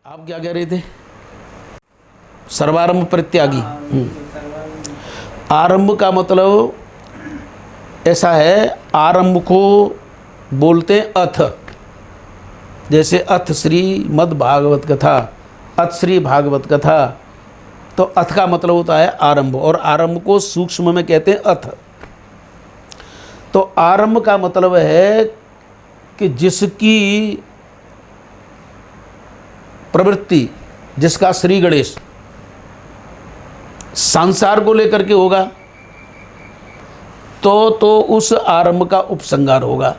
आप क्या कह रहे थे? सर्वारंभ परित्यागी। आरंभ का मतलब ऐसा है, आरंभ को बोलते हैं अथ। जैसे अथ श्री मद् भागवत कथा, अथ श्री भागवत कथा, तो अथ का मतलब होता है आरंभ, और आरंभ को सूक्ष्म में कहते हैं अथ। तो आरंभ का मतलब है कि जिसकी प्रवृत्ति, जिसका श्री गणेश संसार को लेकर के होगा तो उस आरंभ का उपसंहार होगा।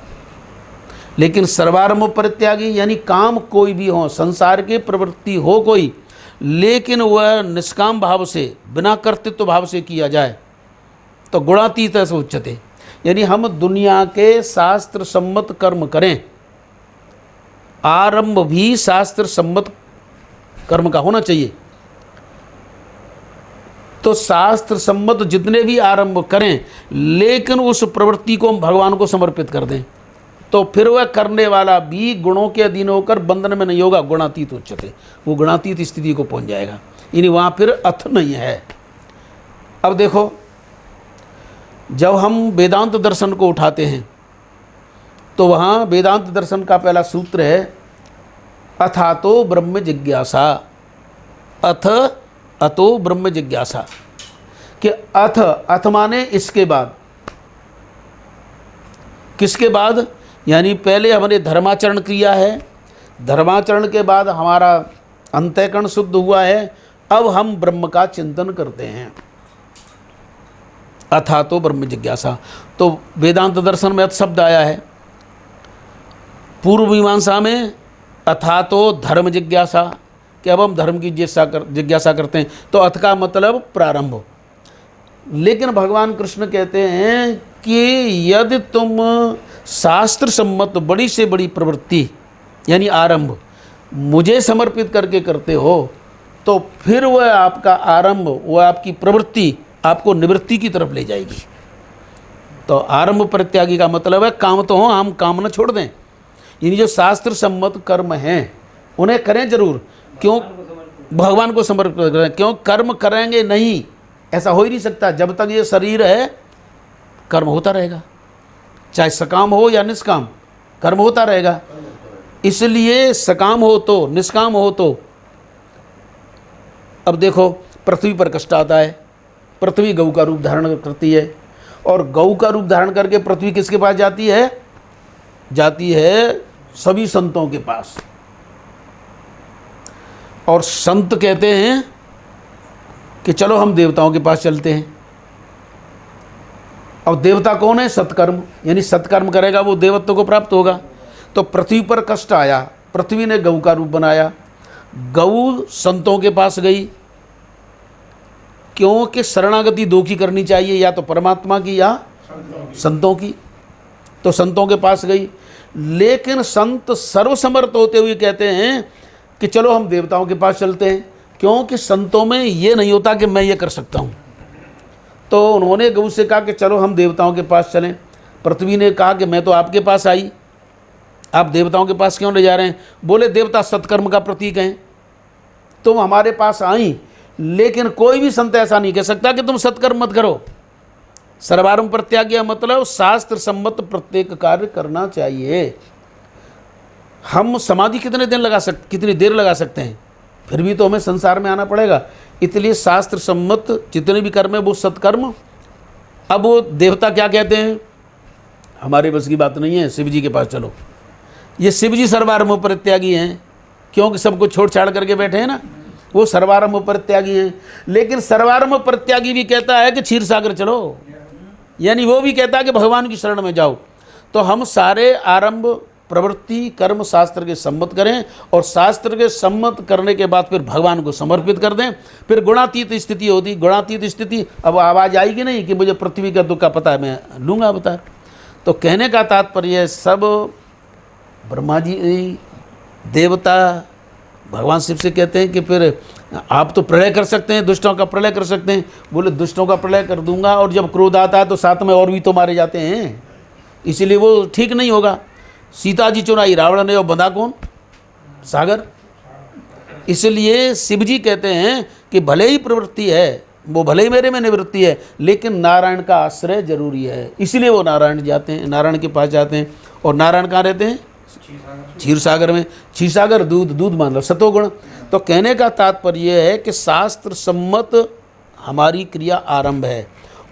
लेकिन सर्वारंभ परित्यागी यानी काम कोई भी हो, संसार की प्रवृत्ति हो कोई, लेकिन वह निष्काम भाव से, बिना कर्तृत्व भाव से किया जाए तो गुणातीत से उच्चते। यानी हम दुनिया के शास्त्र सम्मत कर्म करें, आरंभ भी शास्त्र सम्मत कर्म का होना चाहिए। तो शास्त्र सम्मत जितने भी आरंभ करें, लेकिन उस प्रवृत्ति को भगवान को समर्पित कर दें, तो फिर वह करने वाला भी गुणों के अधीन होकर बंधन में नहीं होगा, गुणातीत उच्चते, वो गुणातीत स्थिति को पहुंच जाएगा। यानी वहाँ फिर अथ नहीं है। अब देखो, जब हम वेदांत दर्शन को उठाते हैं तो वहाँ वेदांत दर्शन का पहला सूत्र है अथातो ब्रह्म जिज्ञासा। अथ अतो ब्रह्म जिज्ञासा, कि अथ माने इसके बाद। किसके बाद? यानी पहले हमने धर्माचरण किया है, धर्माचरण के बाद हमारा अंतःकरण शुद्ध हुआ है, अब हम ब्रह्म का चिंतन करते हैं। अथातो ब्रह्म जिज्ञासा। तो वेदांत दर्शन में अथ शब्द आया है, पूर्व मीमांसा में अथातो धर्म जिज्ञासा, कि अब हम धर्म की जिज्ञासा करते हैं, तो अथ का मतलब प्रारंभ। लेकिन भगवान कृष्ण कहते हैं कि यदि तुम शास्त्र सम्मत बड़ी से बड़ी प्रवृत्ति यानी आरंभ मुझे समर्पित करके करते हो, तो फिर वह आपका आरंभ, वह आपकी प्रवृत्ति आपको निवृत्ति की तरफ ले जाएगी। तो आरंभ परित्यागी का मतलब है काम तो हो, हम काम न छोड़ दें। यानी जो शास्त्र सम्मत कर्म हैं उन्हें करें जरूर, क्यों? भगवान को समर्पित करें। क्यों? कर्म करेंगे नहीं, ऐसा हो ही नहीं सकता। जब तक ये शरीर है कर्म होता रहेगा, चाहे सकाम हो या निष्काम, कर्म होता रहेगा। इसलिए सकाम हो तो, निष्काम हो तो। अब देखो, पृथ्वी पर कष्ट आता है, पृथ्वी गऊ का रूप धारण करती है, और गऊ का रूप धारण करके पृथ्वी किसके पास जाती है? जाती है सभी संतों के पास। और संत कहते हैं कि चलो हम देवताओं के पास चलते हैं। अब देवता कौन है? सत्कर्म, यानी सत्कर्म करेगा वो देवत्व को प्राप्त होगा। तो पृथ्वी पर कष्ट आया, पृथ्वी ने गऊ का रूप बनाया, गऊ संतों के पास गई, क्योंकि शरणागति दो की करनी चाहिए, या तो परमात्मा की या संतों की। तो संतों के पास गई, लेकिन संत सर्वसमर्थ होते हुए कहते हैं कि चलो हम देवताओं के पास चलते हैं, क्योंकि संतों में ये नहीं होता कि मैं ये कर सकता हूँ। तो उन्होंने गऊ से कहा कि चलो हम देवताओं के पास चलें। पृथ्वी ने कहा कि मैं तो आपके पास आई, आप देवताओं के पास क्यों ले जा रहे हैं? बोले देवता सत्कर्म का प्रतीक हैं, तुम हमारे पास आई, लेकिन कोई भी संत ऐसा नहीं कह सकता कि तुम सत्कर्म मत करो। सर्वारंभ परित्यागी मतलब शास्त्र सम्मत प्रत्येक कार्य करना चाहिए। हम समाधि कितनी देर लगा सकते हैं, फिर भी तो हमें संसार में आना पड़ेगा। इसलिए शास्त्र सम्मत जितने भी कर्म है वो सत्कर्म। अब वो देवता क्या कहते हैं? हमारे बस की बात नहीं है, शिव जी के पास चलो। ये शिव जी सर्वारंभ परित्यागी हैं, क्योंकि सबको छोड़ छाड़ करके बैठे हैं ना, वो सर्वारंभ परित्यागी हैं। लेकिन सर्वारंभ परित्यागी भी कहता है कि क्षीर सागर चलो, यानी वो भी कहता है कि भगवान की शरण में जाओ। तो हम सारे आरंभ प्रवृत्ति कर्म शास्त्र के सम्मत करें, और शास्त्र के सम्मत करने के बाद फिर भगवान को समर्पित कर दें। फिर गुणातीत स्थिति होती, गुणातीत स्थिति। अब आवाज़ आएगी नहीं कि मुझे पृथ्वी का दुख का पता है, मैं लूँगा अवतार। तो कहने का तात्पर्य सब ब्रह्मा जी, देवता, भगवान शिव से कहते हैं कि फिर आप तो प्रलय कर सकते हैं, दुष्टों का प्रलय कर सकते हैं। बोले दुष्टों का प्रलय कर दूंगा, और जब क्रोध आता है तो साथ में और भी तो मारे जाते हैं, इसलिए वो ठीक नहीं होगा। सीता जी चुराई रावण ने, और बंधा कौन? सागर। इसलिए शिव जी कहते हैं कि भले ही प्रवृत्ति है, वो भले ही मेरे में निवृत्ति है, लेकिन नारायण का आश्रय जरूरी है। इसलिए वो नारायण जाते हैं, नारायण के पास जाते हैं। और नारायण कहाँ रहते हैं? क्षीर सागर में। क्षीर सागर दूध, दूध मान लो सतोगुण। तो कहने का तात्पर्य है कि शास्त्र सम्मत हमारी क्रिया आरंभ है,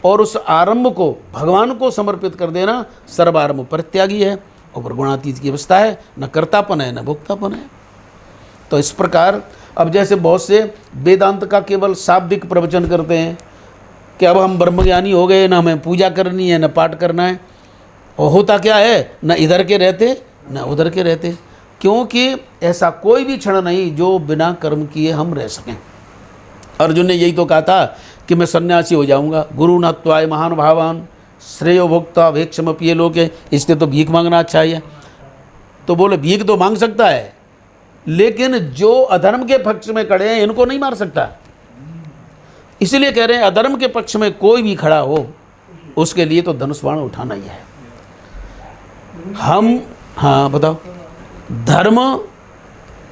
और उस आरंभ को भगवान को समर्पित कर देना सर्वारंभ परित्यागी है, और गुणातीत की अवस्था है, न कर्तापन है न भोक्तापन है। तो इस प्रकार अब जैसे बहुत से वेदांत का केवल शाब्दिक प्रवचन करते हैं कि अब हम ब्रह्मज्ञानी हो गए, न हमें पूजा करनी है न पाठ करना है, और होता क्या है, न इधर के रहते न उधर के रहते, क्योंकि ऐसा कोई भी क्षण नहीं जो बिना कर्म किए हम रह सकें। अर्जुन ने यही तो कहा था कि मैं सन्यासी हो जाऊंगा, गुरु नत्वाय महान भावान श्रेयो भोक्ता भेक्षम पिए लोके, इसने तो भीख मांगना अच्छा है। तो बोले भीख तो मांग सकता है, लेकिन जो अधर्म के पक्ष में खड़े हैं इनको नहीं मार सकता। इसलिए कह रहे हैं अधर्म के पक्ष में कोई भी खड़ा हो उसके लिए तो धनुष बाण उठाना ही है। हम, हाँ बताओ, धर्म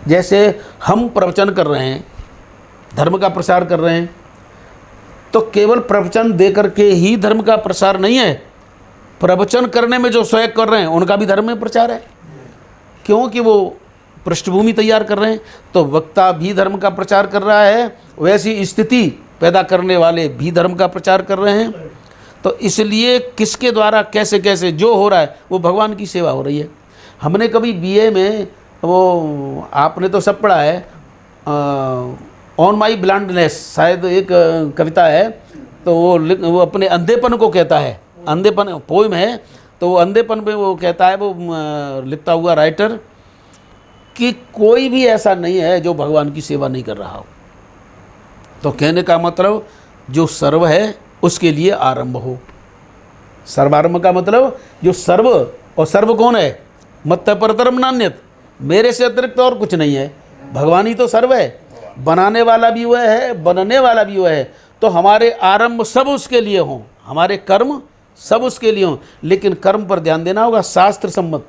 जैसे हम प्रवचन कर रहे हैं, धर्म का प्रसार कर रहे हैं, तो केवल प्रवचन दे करके ही धर्म का प्रसार नहीं है, प्रवचन करने में जो स्वयं कर रहे हैं उनका भी धर्म में प्रचार है, क्योंकि वो पृष्ठभूमि तैयार कर रहे हैं। तो वक्ता भी धर्म का प्रचार कर रहा है, वैसी स्थिति पैदा करने वाले भी धर्म का प्रचार कर रहे हैं। तो इसलिए किसके द्वारा कैसे कैसे जो हो रहा है वो भगवान की सेवा हो रही है। हमने कभी बीए में, वो आपने तो सब पढ़ा है, ऑन माई ब्लाइंडनेस शायद एक कविता है, तो वो अपने अंधेपन को कहता है, अंधेपन पोइम है, तो वो अंधेपन पे वो कहता है, वो लिखता हुआ राइटर, कि कोई भी ऐसा नहीं है जो भगवान की सेवा नहीं कर रहा हो। तो कहने का मतलब जो सर्व है उसके लिए आरंभ हो। सर्वारंभ का मतलब जो सर्व, और सर्व कौन है? मत्त परतरम नान्यत, मेरे से अतिरिक्त और कुछ नहीं है, भगवान ही तो सर्व है। बनाने वाला भी वह है, बनने वाला भी वह है। तो हमारे आरंभ सब उसके लिए हों, हमारे कर्म सब उसके लिए हों, लेकिन कर्म पर ध्यान देना होगा शास्त्र सम्मत,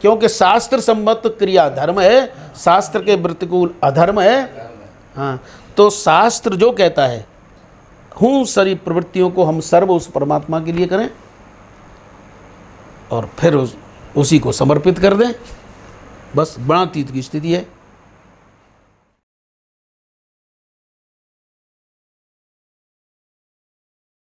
क्योंकि शास्त्र सम्मत क्रिया धर्म है, शास्त्र के प्रतिकूल अधर्म है। हाँ, तो शास्त्र जो कहता है हूँ सारी प्रवृत्तियों को हम सर्व उस परमात्मा के लिए करें और फिर उसी को समर्पित कर दें, बस गुणातीत की स्थिति है।